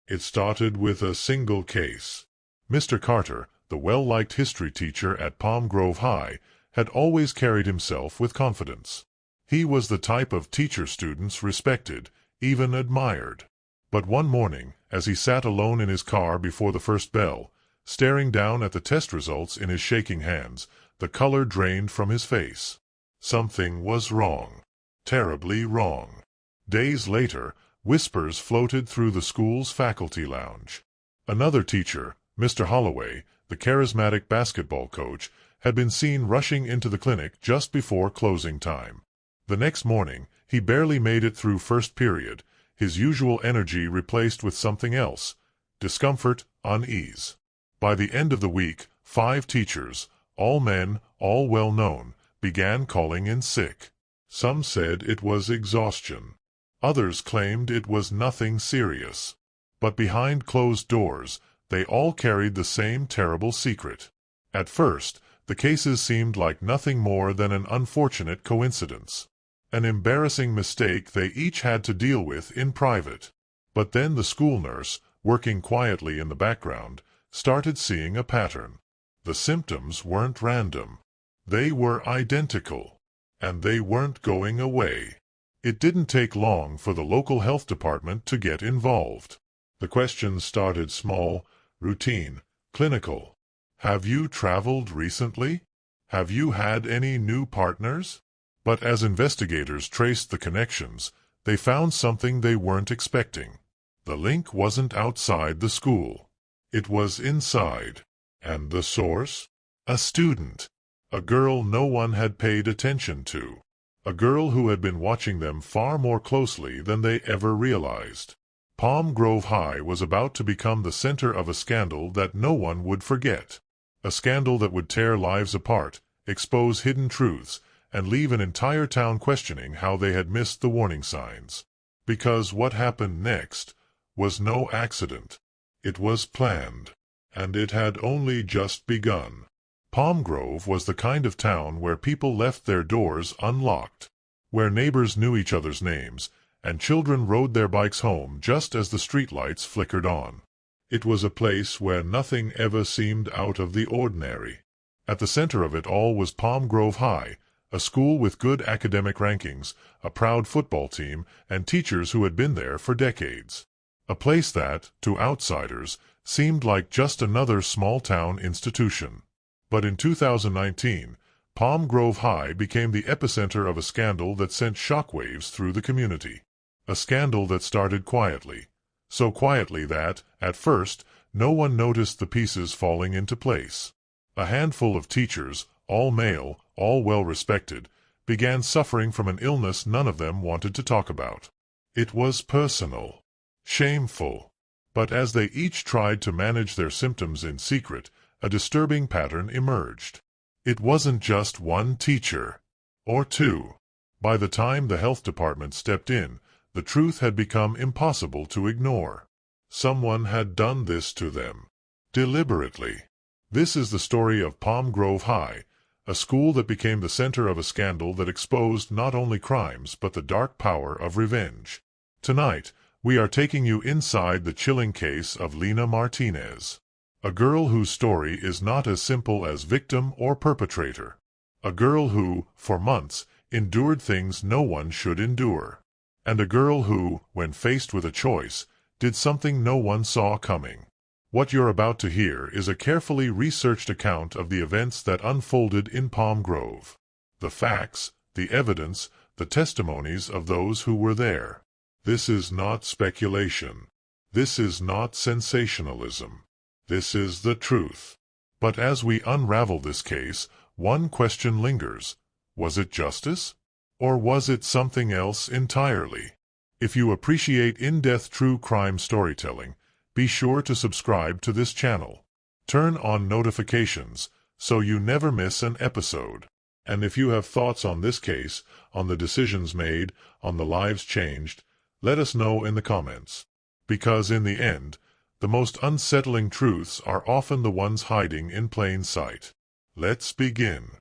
It started with a single case. Mr. Carter, the well-liked history teacher at Palm Grove High, had always carried himself with confidence. He was the type of teacher students respected, even admired. But one morning, as he sat alone in his car before the first bell, staring down at the test results in his shaking hands, the color drained from his face. Something was wrong. Terribly wrong. Days later, whispers floated through the school's faculty lounge. Another teacher, Mr. Holloway, the charismatic basketball coach, had been seen rushing into the clinic just before closing time. The next morning, he barely made it through first period, his usual energy replaced with something else: discomfort, unease. By the end of the week, 5 teachers, all men, all well-known, began calling in sick. Some said it was exhaustion. Others claimed it was nothing serious. But behind closed doors, they all carried the same terrible secret. At first, the cases seemed like nothing more than an unfortunate coincidence. An embarrassing mistake they each had to deal with in private. But then the school nurse, working quietly in the background, started seeing a pattern. The symptoms weren't random. They were identical. And they weren't going away. It didn't take long for the local health department to get involved. The questions started small, routine, clinical. Have you traveled recently? Have you had any new partners? But as investigators traced the connections, they found something they weren't expecting. The link wasn't outside the school. It was inside. And the source? A student. A girl no one had paid attention to. A girl who had been watching them far more closely than they ever realized. Palm Grove High was about to become the center of a scandal that no one would forget. A scandal that would tear lives apart, expose hidden truths, and leave an entire town questioning how they had missed the warning signs. Because what happened next was no accident. It was planned. And it had only just begun. Palm Grove was the kind of town where people left their doors unlocked, where neighbors knew each other's names, and children rode their bikes home just as the streetlights flickered on. It was a place where nothing ever seemed out of the ordinary. At the center of it all was Palm Grove High, a school with good academic rankings, a proud football team, and teachers who had been there for decades. A place that, to outsiders, seemed like just another small-town institution. But in 2019, Palm Grove High became the epicenter of a scandal that sent shockwaves through the community. A scandal that started quietly. So quietly that, at first, no one noticed the pieces falling into place. A handful of teachers, all male, all well-respected, began suffering from an illness none of them wanted to talk about. It was personal. Shameful. But as they each tried to manage their symptoms in secret, a disturbing pattern emerged. It wasn't just one teacher. Or two. By the time the health department stepped in, the truth had become impossible to ignore. Someone had done this to them. Deliberately. This is the story of Palm Grove High, a school that became the center of a scandal that exposed not only crimes but the dark power of revenge. Tonight, we are taking you inside the chilling case of Lena Martinez. A girl whose story is not as simple as victim or perpetrator. A girl who, for months, endured things no one should endure. And a girl who, when faced with a choice, did something no one saw coming. What you're about to hear is a carefully researched account of the events that unfolded in Palm Grove. The facts, the evidence, the testimonies of those who were there. This is not speculation. This is not sensationalism. This is the truth. But as we unravel this case, one question lingers. Was it justice? Or was it something else entirely? If you appreciate in-depth true crime storytelling, be sure to subscribe to this channel. Turn on notifications so you never miss an episode. And if you have thoughts on this case, on the decisions made, on the lives changed, let us know in the comments. Because in the end, the most unsettling truths are often the ones hiding in plain sight. Let's begin.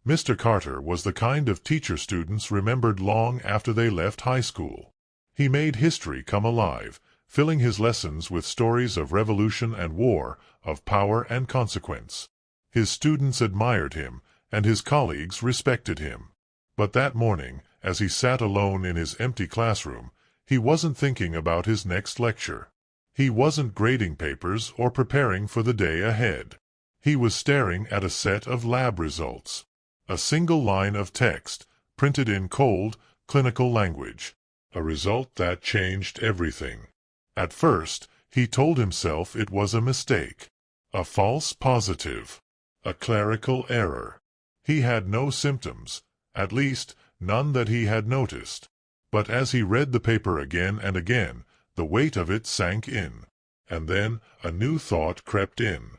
Mr. Carter was the kind of teacher students remembered long after they left high school. He made history come alive, filling his lessons with stories of revolution and war, of power and consequence. His students admired him, and his colleagues respected him. But that morning, as he sat alone in his empty classroom, he wasn't thinking about his next lecture. He wasn't grading papers or preparing for the day ahead. He was staring at a set of lab results. A single line of text, printed in cold, clinical language. A result that changed everything. At first, he told himself it was a mistake. A false positive. A clerical error. He had no symptoms, at least, none that he had noticed. But as he read the paper again and again, the weight of it sank in. And then a new thought crept in.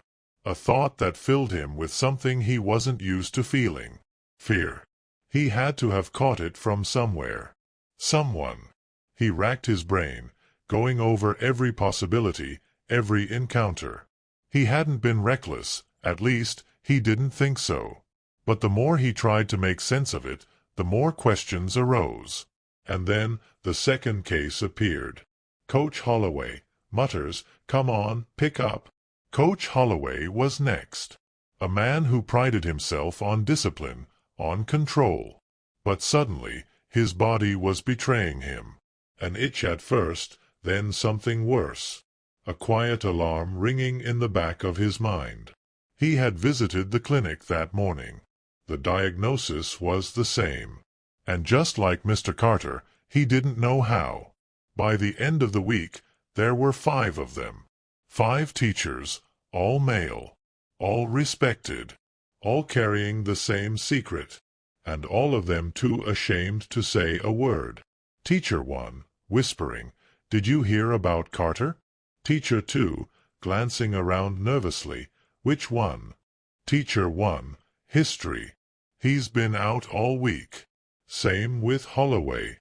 A thought that filled him with something he wasn't used to feeling. Fear. He had to have caught it from somewhere. Someone. He racked his brain, going over every possibility, every encounter. He hadn't been reckless, at least, he didn't think so. But the more he tried to make sense of it, the more questions arose. And then the second case appeared. Coach Holloway mutters, "Come on, pick up." Coach Holloway was next. A man who prided himself on discipline, on control. But suddenly, his body was betraying him. An itch at first, then something worse. A quiet alarm ringing in the back of his mind. He had visited the clinic that morning. The diagnosis was the same. And just like Mr. Carter, he didn't know how. By the end of the week, there were 5 of them. 5 teachers, all male, all respected, all carrying the same secret, and all of them too ashamed to say a word. Teacher 1, whispering, "Did you hear about Carter?" Teacher 2, glancing around nervously, "Which one?" Teacher 1, history. "He's been out all week." Same with Holloway.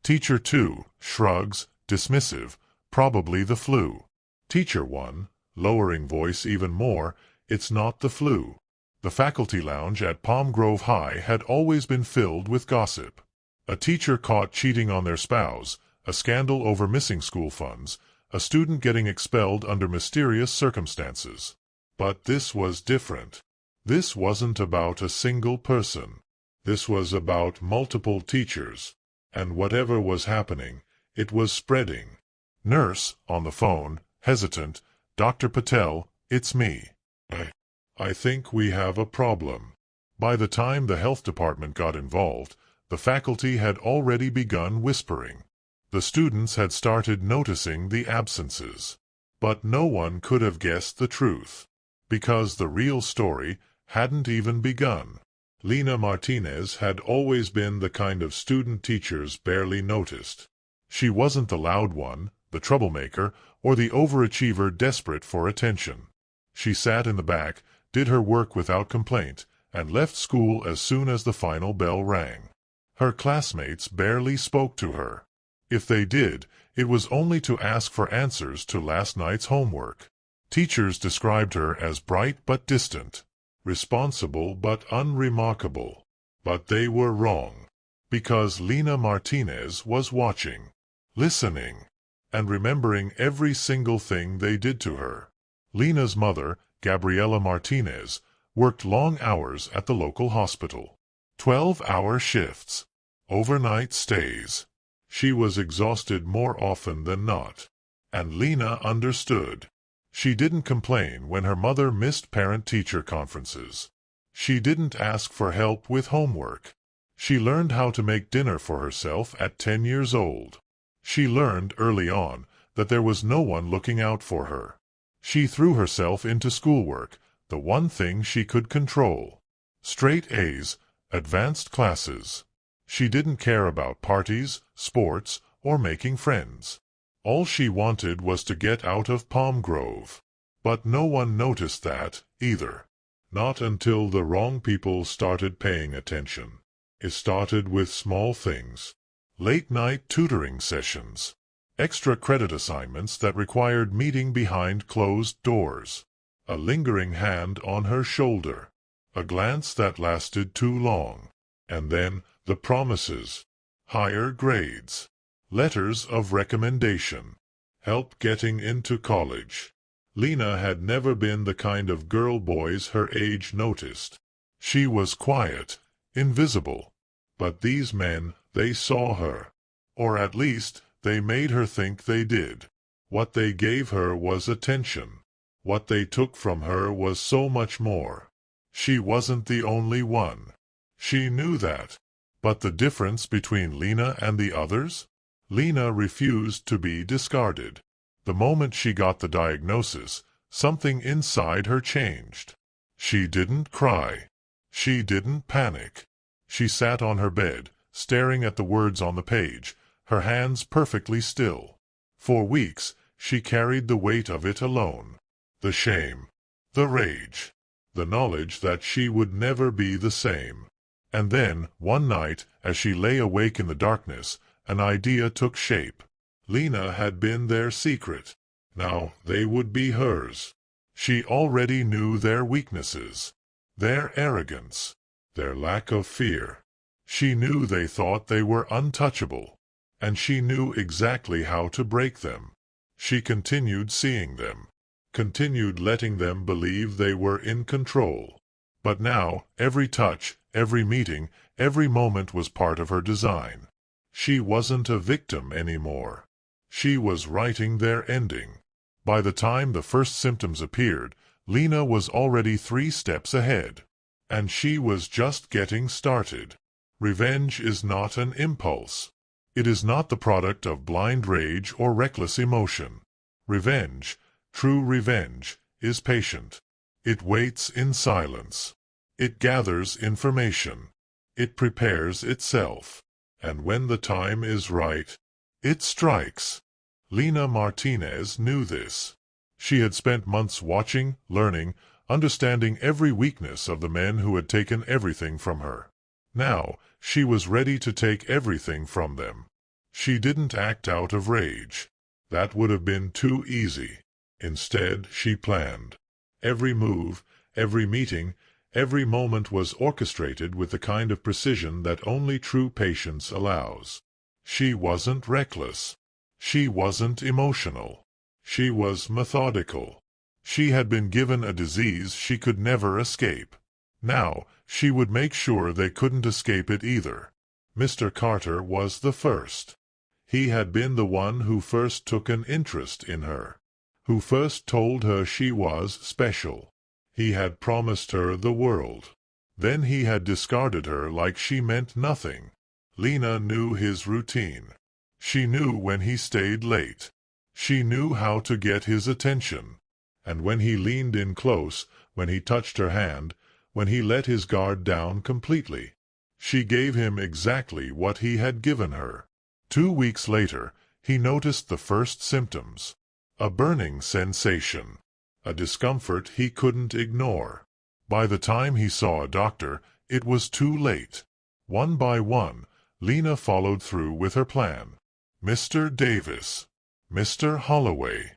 Teacher 2, shrugs, dismissive, "Probably the flu." Teacher 1, lowering voice even more, "It's not the flu." The faculty lounge at Palm Grove High had always been filled with gossip. A teacher caught cheating on their spouse, a scandal over missing school funds, a student getting expelled under mysterious circumstances. But this was different. This wasn't about a single person. This was about multiple teachers. And whatever was happening, it was spreading. Nurse, on the phone, hesitant, "Dr. Patel, it's me. I think we have a problem." By the time the health department got involved, the faculty had already begun whispering. The students had started noticing the absences. But no one could have guessed the truth. Because the real story hadn't even begun. Lena Martinez had always been the kind of student teachers barely noticed. She wasn't the loud one, the troublemaker, or the overachiever desperate for attention. She sat in the back, did her work without complaint, and left school as soon as the final bell rang. Her classmates barely spoke to her. If they did, it was only to ask for answers to last night's homework. Teachers described her as bright but distant, responsible but unremarkable. But they were wrong. Because Lena Martinez was watching, listening, and remembering every single thing they did to her. Lena's mother, Gabriela Martinez, worked long hours at the local hospital. 12-hour shifts. Overnight stays. She was exhausted more often than not. And Lena understood. She didn't complain when her mother missed parent-teacher conferences. She didn't ask for help with homework. She learned how to make dinner for herself at 10 years old. She learned early on that there was no one looking out for her. She threw herself into schoolwork, the one thing she could control. Straight A's, advanced classes. She didn't care about parties, sports, or making friends. All she wanted was to get out of Palm Grove. But no one noticed that, either. Not until the wrong people started paying attention. It started with small things. Late-night tutoring sessions. Extra credit assignments that required meeting behind closed doors. A lingering hand on her shoulder. A glance that lasted too long. And then the promises. Higher grades. Letters of recommendation. help getting into college. Lena had never been the kind of girl boys her age noticed. She was quiet, invisible. But these men, they saw her. Or at least, they made her think they did. What they gave her was attention. What they took from her was so much more. She wasn't the only one. She knew that. But the difference between Lena and the others? Lena refused to be discarded. The moment she got the diagnosis, something inside her changed. She didn't cry. She didn't panic. She sat on her bed, staring at the words on the page, her hands perfectly still. For weeks, she carried the weight of it alone. The shame, the rage, the knowledge that she would never be the same. And then, one night, as she lay awake in the darkness, an idea took shape. Lena had been their secret. Now they would be hers. She already knew their weaknesses, their arrogance, their lack of fear. She knew they thought they were untouchable, and she knew exactly how to break them. She continued seeing them, continued letting them believe they were in control. But now, every touch, every meeting, every moment was part of her design. She wasn't a victim anymore. She was writing their ending. By the time the first symptoms appeared, Lena was already 3 steps ahead. And she was just getting started. Revenge is not an impulse. It is not the product of blind rage or reckless emotion. Revenge, true revenge, is patient. It waits in silence. It gathers information. It prepares itself. And when the time is right, it strikes. Lena Martinez knew this. She had spent months watching, learning, understanding every weakness of the men who had taken everything from her. Now, she was ready to take everything from them. She didn't act out of rage. That would have been too easy. Instead, she planned. Every move, every meeting, every moment was orchestrated with the kind of precision that only true patience allows. She wasn't reckless. She wasn't emotional. She was methodical. She had been given a disease she could never escape. Now, she would make sure they couldn't escape it either. Mr. Carter was the first. He had been the one who first took an interest in her, who first told her she was special. He had promised her the world. Then he had discarded her like she meant nothing. Lena knew his routine. She knew when he stayed late. She knew how to get his attention. And when he leaned in close, when he touched her hand, when he let his guard down completely, she gave him exactly what he had given her. 2 weeks later, he noticed the first symptoms. A burning sensation. A discomfort he couldn't ignore. By the time he saw a doctor, it was too late. One by one, Lena followed through with her plan. Mr. Davis, Mr. Holloway,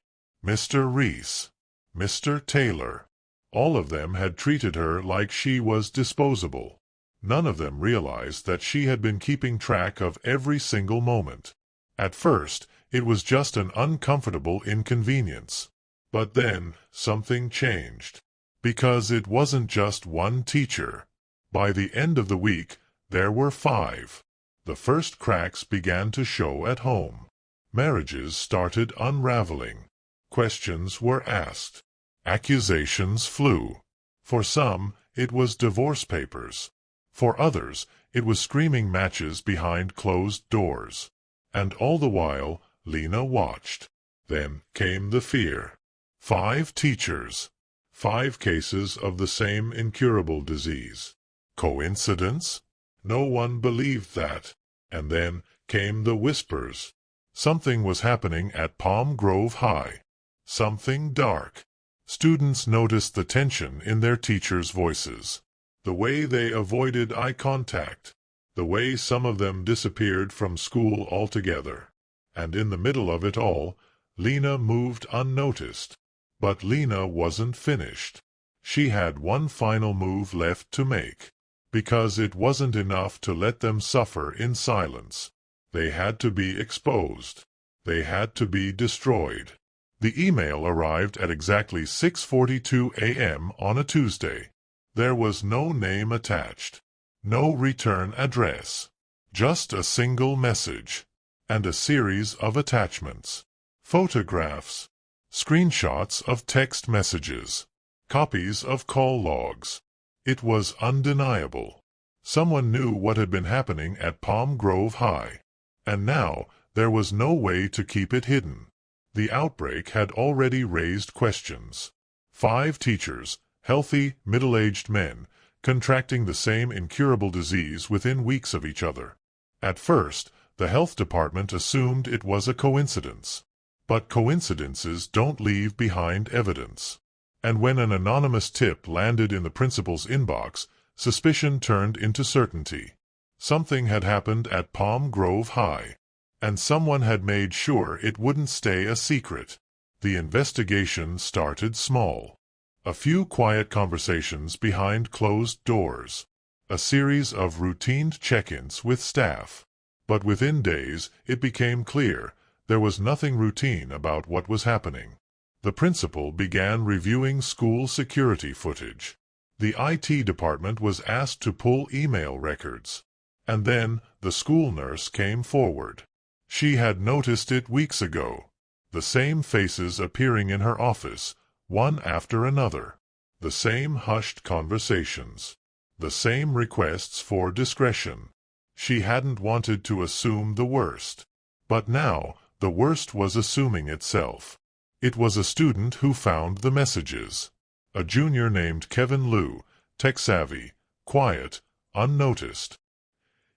Mr. Reese, Mr. Taylor. All of them had treated her like she was disposable. None of them realized that she had been keeping track of every single moment. At first, it was just an uncomfortable inconvenience. But then, something changed. Because it wasn't just one teacher. By the end of the week, there were 5. The first cracks began to show at home. Marriages started unraveling. Questions were asked. Accusations flew. For some, it was divorce papers. For others, it was screaming matches behind closed doors. And all the while, Lena watched. Then came the fear. 5 teachers. 5 cases of the same incurable disease. Coincidence? No one believed that. And then came the whispers. Something was happening at Palm Grove High. Something dark. Students noticed the tension in their teachers' voices. The way they avoided eye contact. The way some of them disappeared from school altogether. And in the middle of it all, Lena moved unnoticed. But Lena wasn't finished. She had one final move left to make. Because it wasn't enough to let them suffer in silence. They had to be exposed. They had to be destroyed. The email arrived at exactly 6:42 a.m. on a Tuesday. There was no name attached, no return address, just a single message, and a series of attachments. Photographs, screenshots of text messages, copies of call logs. It was undeniable. Someone knew what had been happening at Palm Grove High, and now there was no way to keep it hidden. The outbreak had already raised questions. 5 teachers, healthy, middle-aged men, contracting the same incurable disease within weeks of each other. At first, the health department assumed it was a coincidence. But coincidences don't leave behind evidence. And when an anonymous tip landed in the principal's inbox, suspicion turned into certainty. Something had happened at Palm Grove High, and someone had made sure it wouldn't stay a secret. The investigation started small. A few quiet conversations behind closed doors. A series of routine check-ins with staff. But within days, it became clear there was nothing routine about what was happening. The principal began reviewing school security footage. The IT department was asked to pull email records. And then the school nurse came forward. She had noticed it weeks ago. The same faces appearing in her office, one after another. The same hushed conversations. The same requests for discretion. She hadn't wanted to assume the worst. But now, the worst was assuming itself. It was a student who found the messages. A junior named Kevin Liu, tech-savvy, quiet, unnoticed.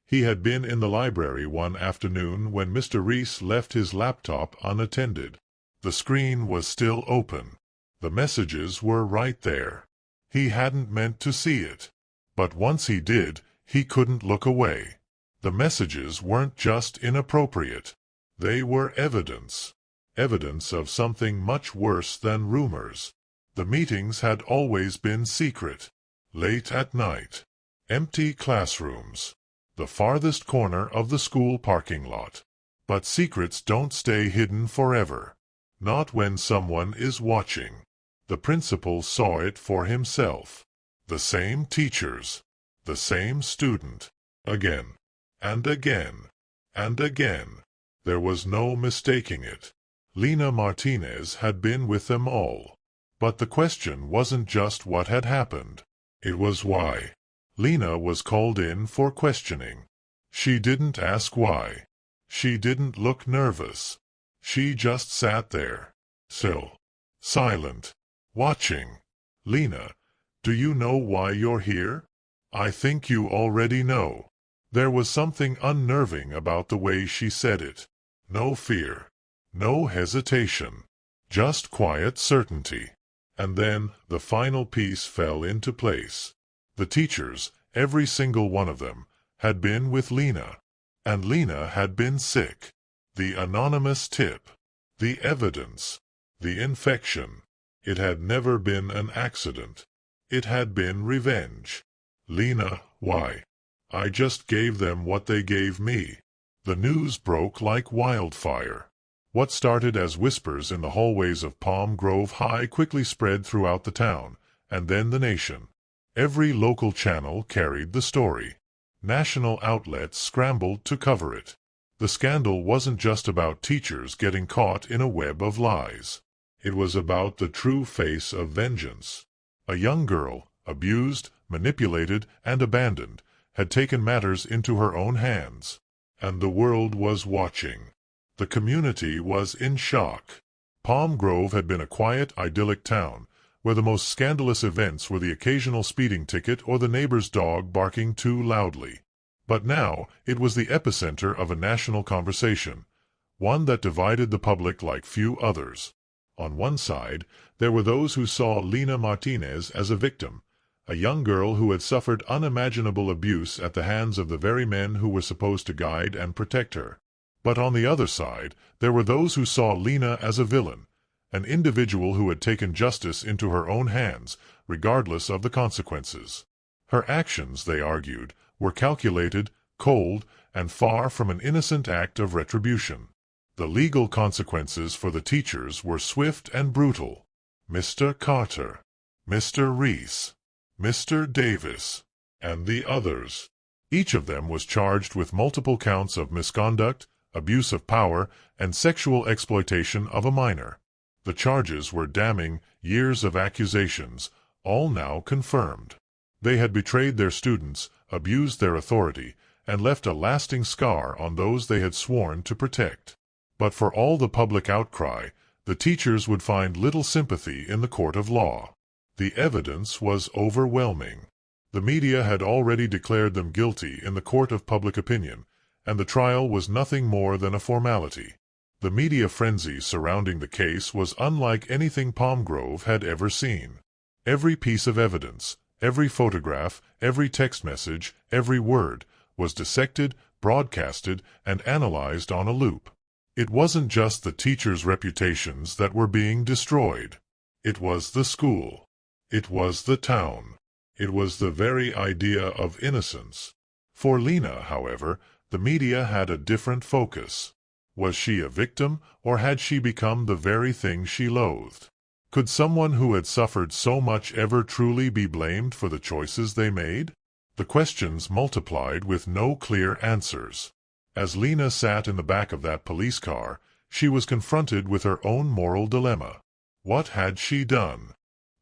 He had been in the library one afternoon when Mr. Reese left his laptop unattended. The screen was still open. The messages were right there. He hadn't meant to see it. But once he did, he couldn't look away. The messages weren't just inappropriate. They were evidence. Evidence of something much worse than rumors. The meetings had always been secret. Late at night. Empty classrooms. The farthest corner of the school parking lot. But secrets don't stay hidden forever. Not when someone is watching. The principal saw it for himself. The same teachers. The same student. Again. And again. And again. There was no mistaking it. Lena Martinez had been with them all. But the question wasn't just what had happened. It was why. Lena was called in for questioning. She didn't ask why. She didn't look nervous. She just sat there. Still. Silent. Watching. Lena, do you know why you're here? I think you already know. There was something unnerving about the way she said it. No fear. No hesitation. Just quiet certainty. And then the final piece fell into place. The teachers, every single one of them, had been with Lena. And Lena had been sick. The anonymous tip. The evidence. The infection. It had never been an accident. It had been revenge. Lena, why? I just gave them what they gave me. The news broke like wildfire. What started as whispers in the hallways of Palm Grove High quickly spread throughout the town, and then the nation. Every local channel carried the story. National outlets scrambled to cover it. The scandal wasn't just about teachers getting caught in a web of lies. It was about the true face of vengeance. A young girl, abused, manipulated, and abandoned, had taken matters into her own hands. And the world was watching. The community was in shock. Palm Grove had been a quiet, idyllic town, where the most scandalous events were the occasional speeding ticket or the neighbor's dog barking too loudly. But now it was the epicenter of a national conversation, one that divided the public like few others. On one side, there were those who saw Lena Martinez as a victim, a young girl who had suffered unimaginable abuse at the hands of the very men who were supposed to guide and protect her. But on the other side, there were those who saw Lena as a villain, an individual who had taken justice into her own hands, regardless of the consequences. Her actions, they argued, were calculated, cold, and far from an innocent act of retribution. The legal consequences for the teachers were swift and brutal. Mr. Carter, Mr. Reese, Mr. Davis, and the others. Each of them was charged with multiple counts of misconduct, abuse of power, and sexual exploitation of a minor. The charges were damning, years of accusations, all now confirmed. They had betrayed their students, abused their authority, and left a lasting scar on those they had sworn to protect. But for all the public outcry, the teachers would find little sympathy in the court of law. The evidence was overwhelming. The media had already declared them guilty in the court of public opinion, and the trial was nothing more than a formality. The media frenzy surrounding the case was unlike anything Palm Grove had ever seen. Every piece of evidence, every photograph, every text message, every word, was dissected, broadcasted, and analyzed on a loop. It wasn't just the teachers' reputations that were being destroyed. It was the school. It was the town. It was the very idea of innocence. For Lena, however, the media had a different focus. Was she a victim, or had she become the very thing she loathed? Could someone who had suffered so much ever truly be blamed for the choices they made? The questions multiplied with no clear answers. As Lena sat in the back of that police car, she was confronted with her own moral dilemma. What had she done?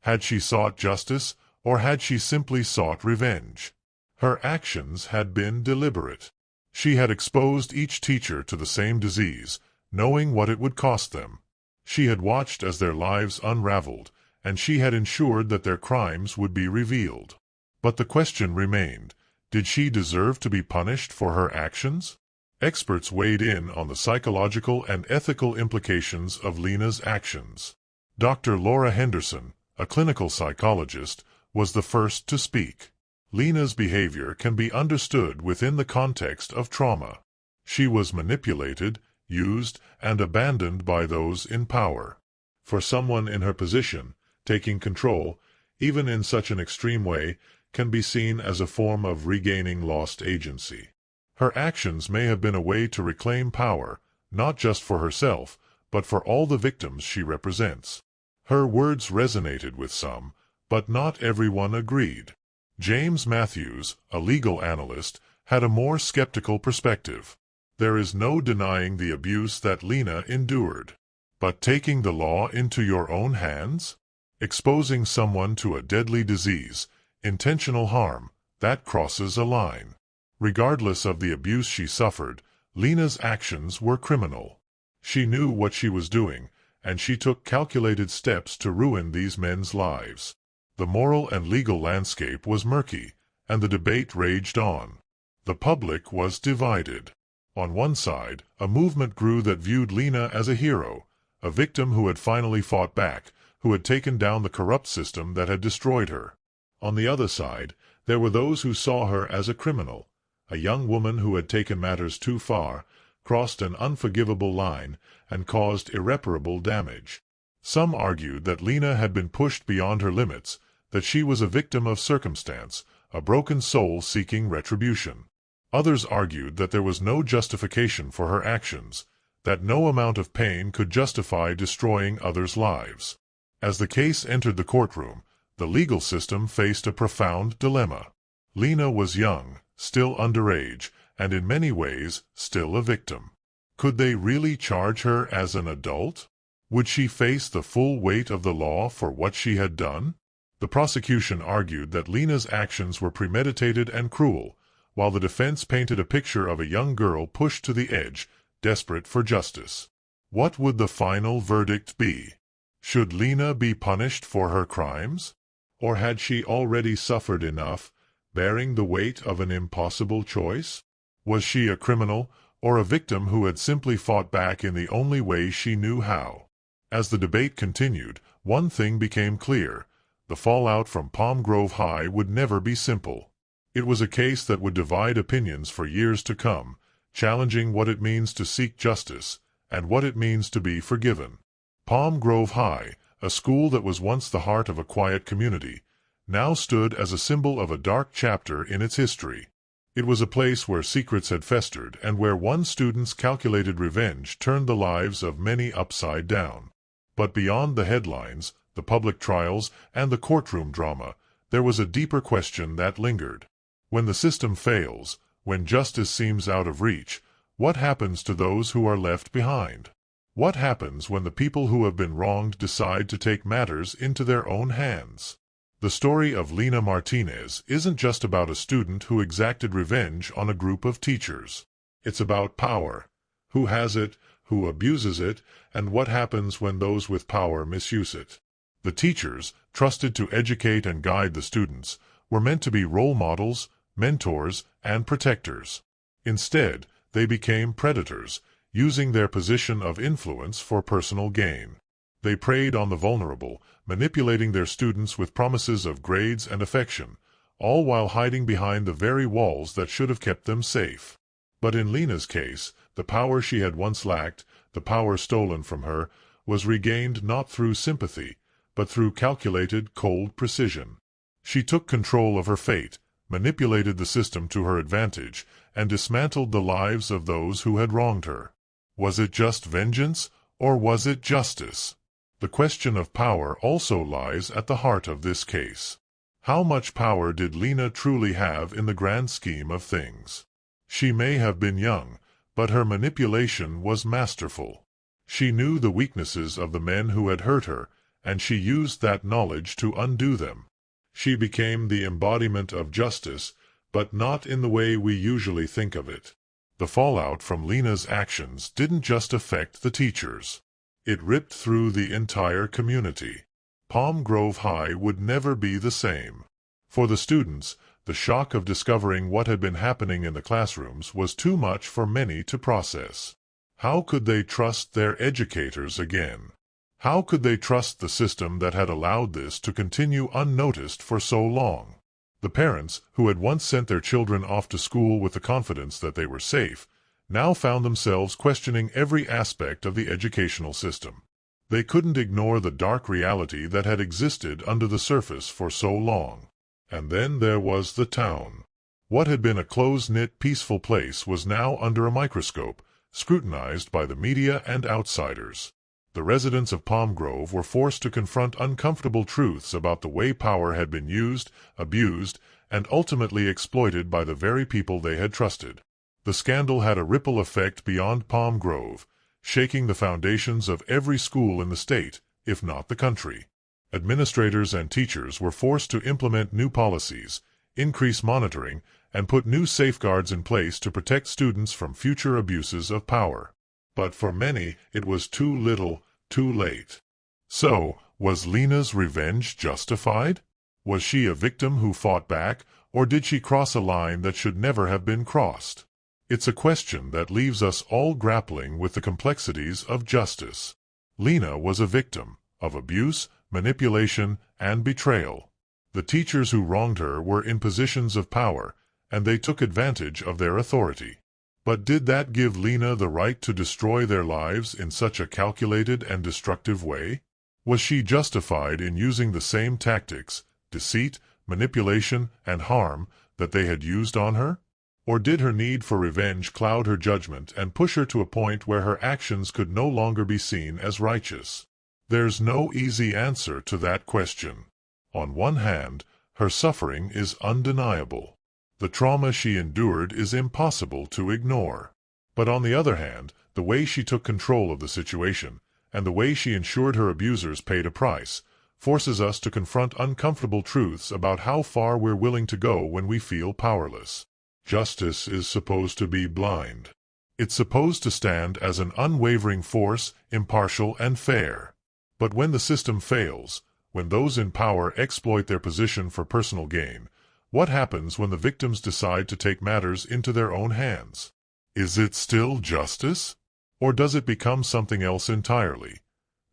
Had she sought justice, or had she simply sought revenge? Her actions had been deliberate. She had exposed each teacher to the same disease, knowing what it would cost them. She had watched as their lives unraveled, and she had ensured that their crimes would be revealed. But the question remained, did she deserve to be punished for her actions? Experts weighed in on the psychological and ethical implications of Lena's actions. Dr. Laura Henderson, a clinical psychologist, was the first to speak. Lena's behavior can be understood within the context of trauma. She was manipulated, used, and abandoned by those in power. For someone in her position, taking control, even in such an extreme way, can be seen as a form of regaining lost agency. Her actions may have been a way to reclaim power, not just for herself, but for all the victims she represents. Her words resonated with some, but not everyone agreed. James Matthews, a legal analyst, had a more skeptical perspective. There is no denying the abuse that Lena endured. But taking the law into your own hands? Exposing someone to a deadly disease, intentional harm, that crosses a line. Regardless of the abuse she suffered, Lena's actions were criminal. She knew what she was doing, and she took calculated steps to ruin these men's lives. The moral and legal landscape was murky, and the debate raged on. The public was divided. On one side, a movement grew that viewed Lena as a hero, a victim who had finally fought back, who had taken down the corrupt system that had destroyed her. On the other side, there were those who saw her as a criminal, a young woman who had taken matters too far, crossed an unforgivable line, and caused irreparable damage. Some argued that Lena had been pushed beyond her limits, that she was a victim of circumstance, a broken soul seeking retribution. Others argued that there was no justification for her actions, that no amount of pain could justify destroying others' lives. As the case entered the courtroom, the legal system faced a profound dilemma. Lena was young, still underage, and in many ways still a victim. Could they really charge her as an adult? Would she face the full weight of the law for what she had done? The prosecution argued that Lena's actions were premeditated and cruel, while the defense painted a picture of a young girl pushed to the edge, desperate for justice. What would the final verdict be? Should Lena be punished for her crimes? Or had she already suffered enough, bearing the weight of an impossible choice? Was she a criminal, or a victim who had simply fought back in the only way she knew how? As the debate continued, one thing became clear. The fallout from Palm Grove High would never be simple. It was a case that would divide opinions for years to come, challenging what it means to seek justice, and what it means to be forgiven. Palm Grove High, a school that was once the heart of a quiet community, now stood as a symbol of a dark chapter in its history. It was a place where secrets had festered and where one student's calculated revenge turned the lives of many upside down. But beyond the headlines, the public trials, and the courtroom drama, there was a deeper question that lingered. When the system fails, when justice seems out of reach, what happens to those who are left behind? What happens when the people who have been wronged decide to take matters into their own hands? The story of Lina Martinez isn't just about a student who exacted revenge on a group of teachers. It's about power. Who has it, who abuses it, and what happens when those with power misuse it. The teachers, trusted to educate and guide the students, were meant to be role models, mentors, and protectors. Instead, they became predators, using their position of influence for personal gain. They preyed on the vulnerable, manipulating their students with promises of grades and affection, all while hiding behind the very walls that should have kept them safe. But in Lina's case, the power she had once lacked, the power stolen from her, was regained not through sympathy, but through calculated, cold precision. She took control of her fate, manipulated the system to her advantage, and dismantled the lives of those who had wronged her. Was it just vengeance, or was it justice? The question of power also lies at the heart of this case. How much power did Lina truly have in the grand scheme of things? She may have been young, but her manipulation was masterful. She knew the weaknesses of the men who had hurt her, and she used that knowledge to undo them. She became the embodiment of justice, but not in the way we usually think of it. The fallout from Lina's actions didn't just affect the teachers. It ripped through the entire community. Palm Grove High would never be the same. For the students, the shock of discovering what had been happening in the classrooms was too much for many to process. How could they trust their educators again? How could they trust the system that had allowed this to continue unnoticed for so long? The parents, who had once sent their children off to school with the confidence that they were safe, now found themselves questioning every aspect of the educational system. They couldn't ignore the dark reality that had existed under the surface for so long. And then there was the town. What had been a close-knit, peaceful place was now under a microscope, scrutinized by the media and outsiders. The residents of Palm Grove were forced to confront uncomfortable truths about the way power had been used, abused, and ultimately exploited by the very people they had trusted. The scandal had a ripple effect beyond Palm Grove, shaking the foundations of every school in the state, if not the country. Administrators and teachers were forced to implement new policies, increase monitoring, and put new safeguards in place to protect students from future abuses of power. But for many, it was too little, too late. So, was Lina's revenge justified? Was she a victim who fought back, or did she cross a line that should never have been crossed? It's a question that leaves us all grappling with the complexities of justice. Lina was a victim of abuse, manipulation, and betrayal. The teachers who wronged her were in positions of power, and they took advantage of their authority. But did that give Lina the right to destroy their lives in such a calculated and destructive way? Was she justified in using the same tactics, deceit, manipulation, and harm that they had used on her? Or did her need for revenge cloud her judgment and push her to a point where her actions could no longer be seen as righteous? There's no easy answer to that question. On one hand, her suffering is undeniable. The trauma she endured is impossible to ignore. But on the other hand, the way she took control of the situation, and the way she ensured her abusers paid a price, forces us to confront uncomfortable truths about how far we're willing to go when we feel powerless. Justice is supposed to be blind. It's supposed to stand as an unwavering force, impartial and fair. But when the system fails, when those in power exploit their position for personal gain, what happens when the victims decide to take matters into their own hands? Is it still justice? Or does it become something else entirely?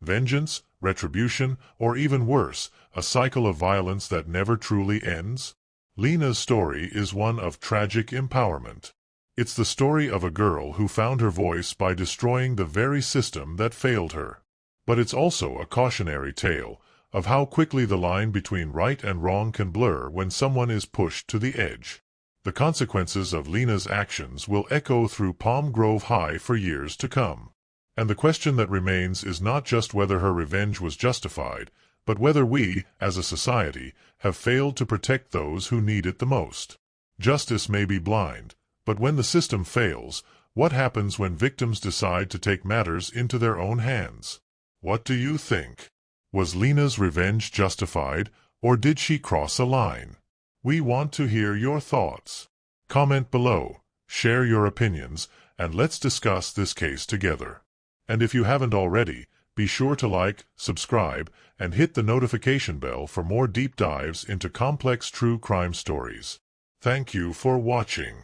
Vengeance, retribution, or even worse, a cycle of violence that never truly ends? Lina's story is one of tragic empowerment. It's the story of a girl who found her voice by destroying the very system that failed her. But it's also a cautionary tale of how quickly the line between right and wrong can blur when someone is pushed to the edge. The consequences of Lena's actions will echo through Palm Grove High for years to come. And the question that remains is not just whether her revenge was justified, but whether we, as a society, have failed to protect those who need it the most. Justice may be blind, but when the system fails, what happens when victims decide to take matters into their own hands? What do you think? Was Lena's revenge justified, or did she cross a line? We want to hear your thoughts. Comment below, share your opinions, and let's discuss this case together. And if you haven't already, be sure to like, subscribe, and hit the notification bell for more deep dives into complex true crime stories. Thank you for watching.